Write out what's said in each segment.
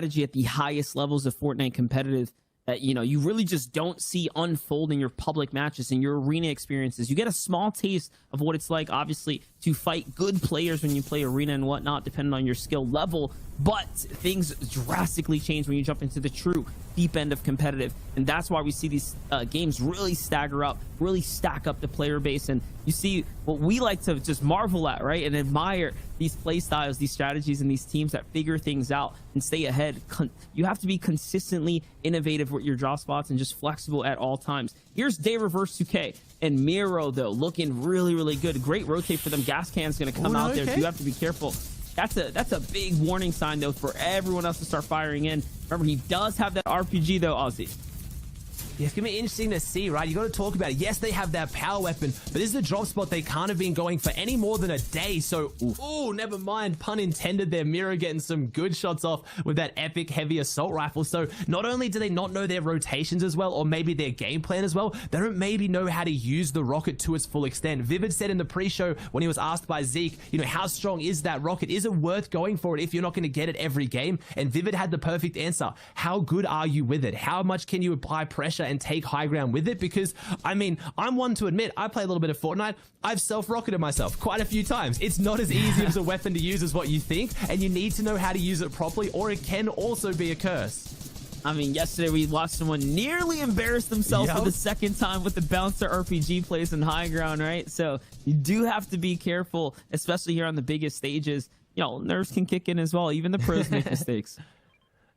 strategy at the highest levels of Fortnite competitive that, you know, you really just don't see unfold in your public matches and your arena experiences. You get a small taste of what it's like, obviously, to fight good players when you play arena and whatnot, depending on your skill level, but things drastically change when you jump into the true deep end of competitive. And that's why we see these games really stagger up, really stack up the player base. And you see what we like to just marvel at, right, and admire these play styles, these strategies, and these teams that figure things out and stay ahead. You have to be consistently innovative with your draw spots and just flexible at all times. Here's Day Reverse 2K and Miro, though, looking really, really good. Great rotate for them. Gas can's going to come out there, so you have to be careful. That's a big warning sign, though, for everyone else to start firing in. Remember, he does have that RPG, though, Ozzy. Yeah, it's going to be interesting to see, right? You got to talk about it. Yes, they have that power weapon, but this is a drop spot they can't have been going for any more than a day. So, oh, never mind. Pun intended there. Miro getting some good shots off with that epic heavy assault rifle. So, not only do they not know their rotations as well, or maybe their game plan as well, they don't maybe know how to use the rocket to its full extent. Vivid said in the pre-show when he was asked by Zeke, you know, how strong is that rocket? Is it worth going for it if you're not going to get it every game? And Vivid had the perfect answer. How good are you with it? How much can you apply pressure and take high ground with it? Because I mean, I'm one to admit I play a little bit of Fortnite. I've self-rocketed myself quite a few times. It's not as easy as a weapon to use as what you think, and you need to know how to use it properly, or it can also be a curse. I mean, yesterday we watched someone nearly embarrass themselves for the second time with the bouncer RPG plays in high ground, right? So you do have to be careful, especially here on the biggest stages. You know, nerves can kick in as well. Even the pros make mistakes.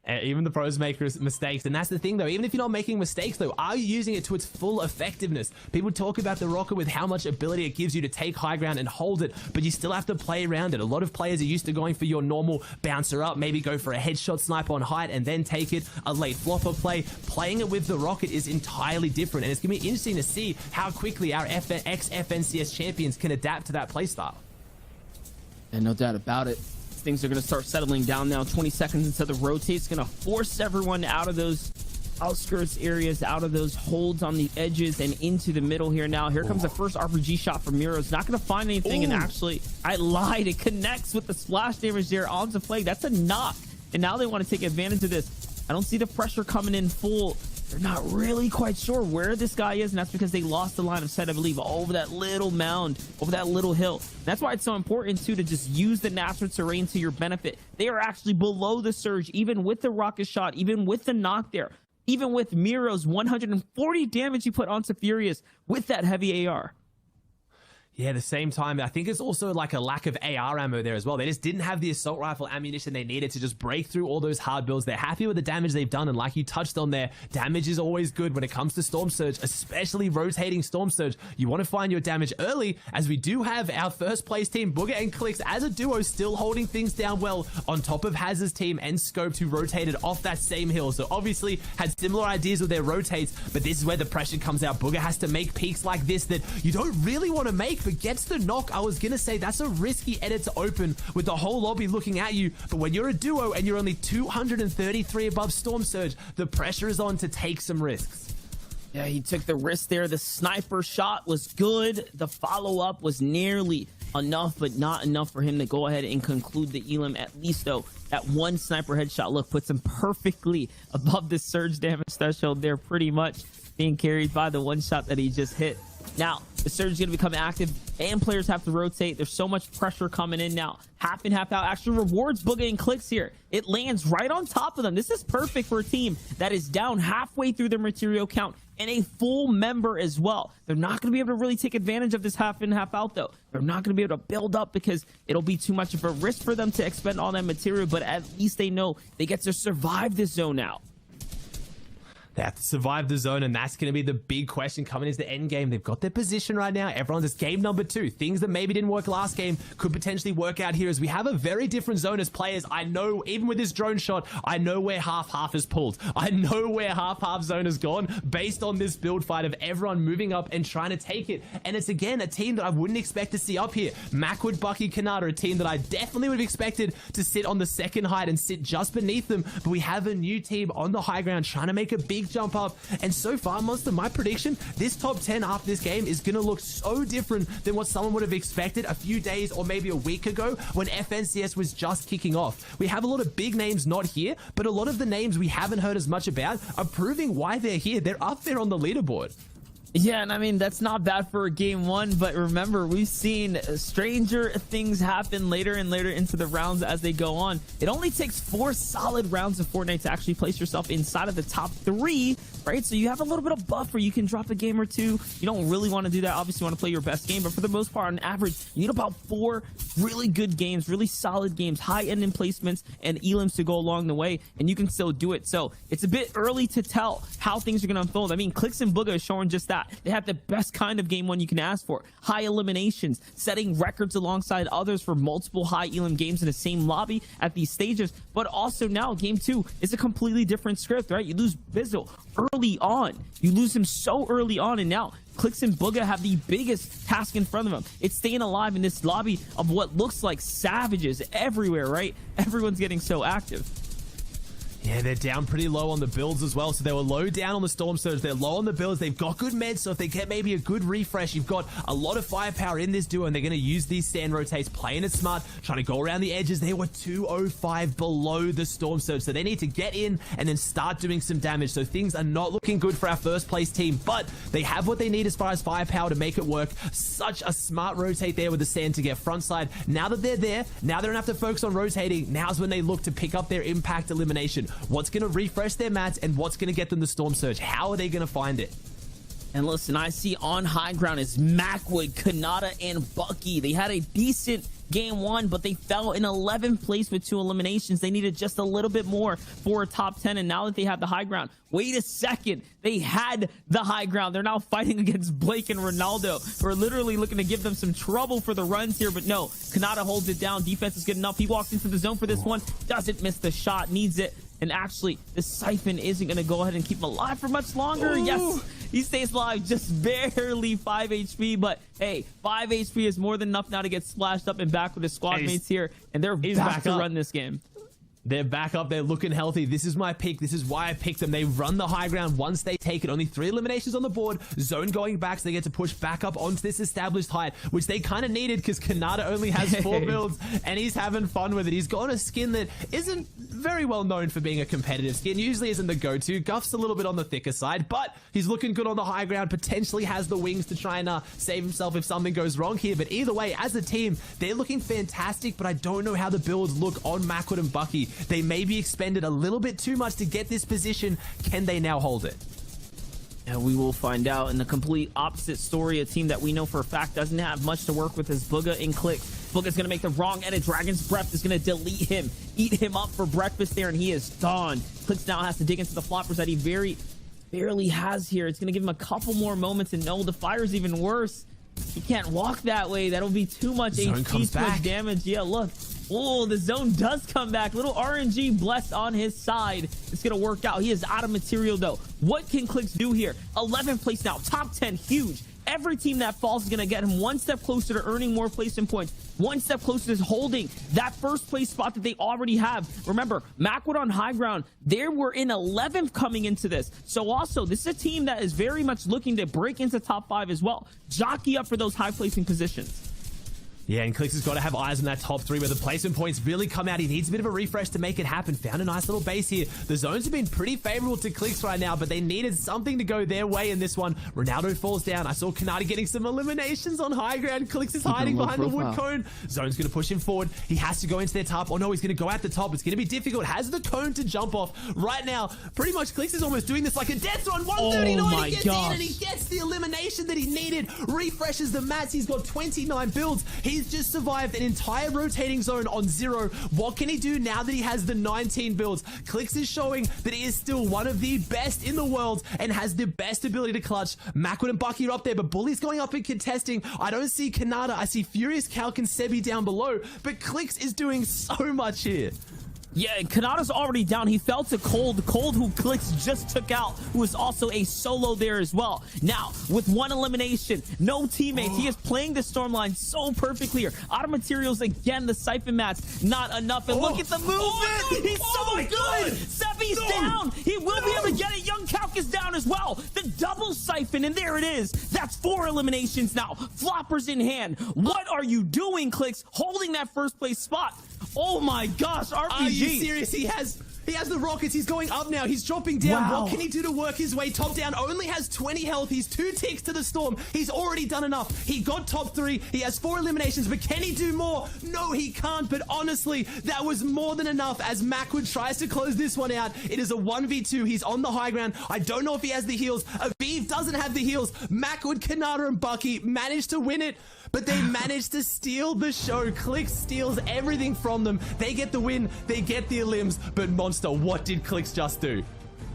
Even the pros make mistakes. And that's the thing, though. Even if you're not making mistakes, though, are you using it to its full effectiveness? People talk about the rocket with how much ability it gives you to take high ground and hold it, but you still have to play around it. A lot of players are used to going for your normal bouncer up, maybe go for a headshot snipe on height and then take it, a late flopper play. Playing it with the rocket is entirely different, and it's going to be interesting to see how quickly our ex-FNCS champions can adapt to that playstyle. And no doubt about it. Things are going to start settling down now. 20 seconds into the rotate. It's going to force everyone out of those outskirts areas, out of those holds on the edges and into the middle here. Now here comes the first RPG shot from Miro. It's not going to find anything. And actually, I lied. It connects with the splash damage there onto Flag. That's a knock. And now they want to take advantage of this. I don't see the pressure coming in full. They're not really quite sure where this guy is, and that's because they lost the line of sight, I believe, over that little mound, over that little hill. That's why it's so important, too, to just use the natural terrain to your benefit. They are actually below the surge, even with the rocket shot, even with the knock there, even with Miro's 140 damage he put onto Furious with that heavy AR. Yeah, at the same time, I think it's also like a lack of AR ammo there as well. They just didn't have the assault rifle ammunition they needed to just break through all those hard builds. They're happy with the damage they've done, and like you touched on there, damage is always good when it comes to Storm Surge, especially rotating Storm Surge. You want to find your damage early, as we do have our first place team, Booger and Clix, as a duo, still holding things down well, on top of Haz's team and Scoped, who rotated off that same hill. So obviously had similar ideas with their rotates, but this is where the pressure comes out. Booger has to make peaks like this that you don't really want to make, but gets the knock. I was gonna say that's a risky edit to open with the whole lobby looking at you, but when you're a duo and you're only 233 above Storm Surge, the pressure is on to take some risks. Yeah, he took the risk there. The sniper shot was good. The follow-up was nearly enough, but not enough for him to go ahead and conclude the elim. At least, though, that one sniper headshot look puts him perfectly above the surge damage threshold there, pretty much being carried by the one shot that he just hit. Now, the surge is going to become active, and players have to rotate. There's so much pressure coming in now. Half and half out actually rewards Booga and Clix here. It lands right on top of them. This is perfect for a team that is down halfway through their material count and a full member as well. They're not going to be able to really take advantage of this half in, half out, though. They're not going to be able to build up because it'll be too much of a risk for them to expend all that material, but at least they know they get to survive this zone out. They have to survive the zone, and that's going to be the big question coming into the end game. They've got their position right now. Everyone's just game number 2. Things that maybe didn't work last game could potentially work out here, as we have a very different zone as players. I know, even with this drone shot, I know where half-half is pulled. I know where half-half zone has gone based on this build fight of everyone moving up and trying to take it. And it's, again, a team that I wouldn't expect to see up here. Macwood, Bucky, Kanata, a team that I definitely would have expected to sit on the second height and sit just beneath them. But we have a new team on the high ground trying to make a big big jump up. And so far, Monster, my prediction, this top 10 after this game is going to look so different than what someone would have expected a few days or maybe a week ago when FNCS was just kicking off. We have a lot of big names not here, but a lot of the names we haven't heard as much about are proving why they're here. They're up there on the leaderboard. Yeah, and I mean, that's not bad for a game one, but remember, we've seen stranger things happen later and later into the rounds as they go on. It only takes 4 solid rounds of Fortnite to actually place yourself inside of the top 3, right? So you have a little bit of buffer. You can drop a game or two. You don't really want to do that. Obviously, you want to play your best game, but for the most part, on average, you need about 4 really good games, really solid games, high-end placements, and elims to go along the way, and you can still do it. So it's a bit early to tell how things are going to unfold. I mean, Clix and Booga is showing just that. They have the best kind of game one you can ask for. High eliminations, setting records alongside others for multiple high elim games in the same lobby at these stages. But also now, game 2 is a completely different script, right? You lose Bizzle early on. You lose him so early on, and now Clix and Booga have the biggest task in front of them. It's staying alive in this lobby of what looks like savages everywhere, right? Everyone's getting so active. Yeah, they're down pretty low on the builds as well. So they were low down on the Storm Surge. They're low on the builds. They've got good meds. So if they get maybe a good refresh, you've got a lot of firepower in this duo, and they're going to use these sand rotates, playing it smart, trying to go around the edges. They were 205 below the Storm Surge. So they need to get in and then start doing some damage. So things are not looking good for our first place team, but they have what they need as far as firepower to make it work. Such a smart rotate there with the sand to get front side. Now that they're there, now they don't have to focus on rotating. Now's when they look to pick up their impact elimination. What's going to refresh their mats and what's going to get them the Storm Surge? How are they going to find it? And listen, I see on high ground is Macwood, Kanata, and Bucky. They had a decent game one, but they fell in 11th place with 2 eliminations. They needed just a little bit more for a top 10, and now that they have the high ground, wait a second, they had the high ground. They're now fighting against Blake and Ronaldo, who are literally looking to give them some trouble for the runs here, but no, Kanata holds it down. Defense is good enough. He walks into the zone for this one, doesn't miss the shot, needs it. And actually, the Siphon isn't going to go ahead and keep him alive for much longer. Ooh. Yes, he stays alive, just barely 5 HP. But hey, 5 HP is more than enough now to get splashed up and back with his squad mates here. And they're back to run this game. They're back up. They're looking healthy. This is my pick. This is why I picked them. They run the high ground once they take it. Only 3 eliminations on the board. Zone going back, so they get to push back up onto this established height, which they kind of needed because Kanata only has 4 builds, and he's having fun with it. He's got a skin that isn't very well known for being a competitive skin. Usually isn't the go-to. Guff's a little bit on the thicker side, but he's looking good on the high ground. Potentially has the wings to try and save himself if something goes wrong here. But either way, as a team, they're looking fantastic, but I don't know how the builds look on Macwood and Bucky. They maybe expended a little bit too much to get this position. Can they now hold it? And we will find out. In the complete opposite story, a team that we know for a fact doesn't have much to work with is Booga and Clix. Booga's going to make the wrong edit. Dragon's Breath is going to delete him, eat him up for breakfast there, and he is gone. Clix now has to dig into the floppers that he very barely has here. It's going to give him a couple more moments, and no, the fire's even worse. He can't walk that way. That'll be too much HP, too much damage. Yeah, look. Oh, the zone does come back. Little RNG blessed on his side. It's going to work out. He is out of material, though. What can Clix do here? 11th place now. Top 10, huge. Every team that falls is going to get him one step closer to earning more placement points, one step closer to holding that first place spot that they already have. Remember, Macwood on high ground, they were in 11th coming into this. So also, this is a team that is very much looking to break into top 5 as well. Jockey up for those high placing positions. Yeah, and Clix has got to have eyes on that top 3 where the placement points really come out. He needs a bit of a refresh to make it happen. Found a nice little base here. The zones have been pretty favorable to Clix right now, but they needed something to go their way in this one. Ronaldo falls down. I saw Kanata getting some eliminations on high ground. Clix is hiding behind the wood cone. Zone's going to push him forward. He has to go into their top. Oh no, he's going to go at the top. It's going to be difficult. Has the cone to jump off. Right now, pretty much Clix is almost doing this like a death run. 139, he gets in and he gets the elimination that he needed. Refreshes the mats. He's got 29 builds. He's just survived an entire rotating zone on 0. What can he do now that he has the 19 builds? Clix is showing that he is still one of the best in the world and has the best ability to clutch. Macwood and Bucky are up there, but Bully's going up and contesting. I don't see Kanata. I see Furious Calc and Sebi down below, but Clix is doing so much here. Yeah, Kanata's already down. He fell to Cold, who Clix just took out, who is also a solo there as well. Now, with 1 elimination, no teammates, he is playing the Stormline so perfectly here. Out of materials again, the Siphon mats, not enough. And look at the movement! He's so good! Sebi's down! He will be able to get it. Young Calc is orphan, and there it is. That's 4 eliminations now. Floppers in hand. What are you doing, Clix? Holding that first place spot. Oh my gosh, RPG. Are you serious? He has the rockets. He's going up now. He's dropping down. Wow. What can he do to work his way top down? Only has 20 health. He's 2 ticks to the storm. He's already done enough. He got top 3. He has 4 eliminations, but can he do more? No, he can't. But honestly, that was more than enough as Macwood tries to close this one out. It is a 1v2. He's on the high ground. I don't know if he has the heals. Aviv doesn't have the heals. Macwood, Kanata, and Bucky managed to win it, but they managed to steal the show. Clix steals everything from them. They get the win. They get the elims, but Monster, what did Clix just do?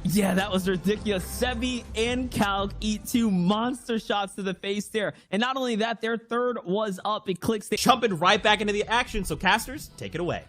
Yeah, that was ridiculous. Sevi and Calc eat 2 monster shots to the face there. And not only that, their third was up. It Clix. Jumping right back into the action, so casters, take it away.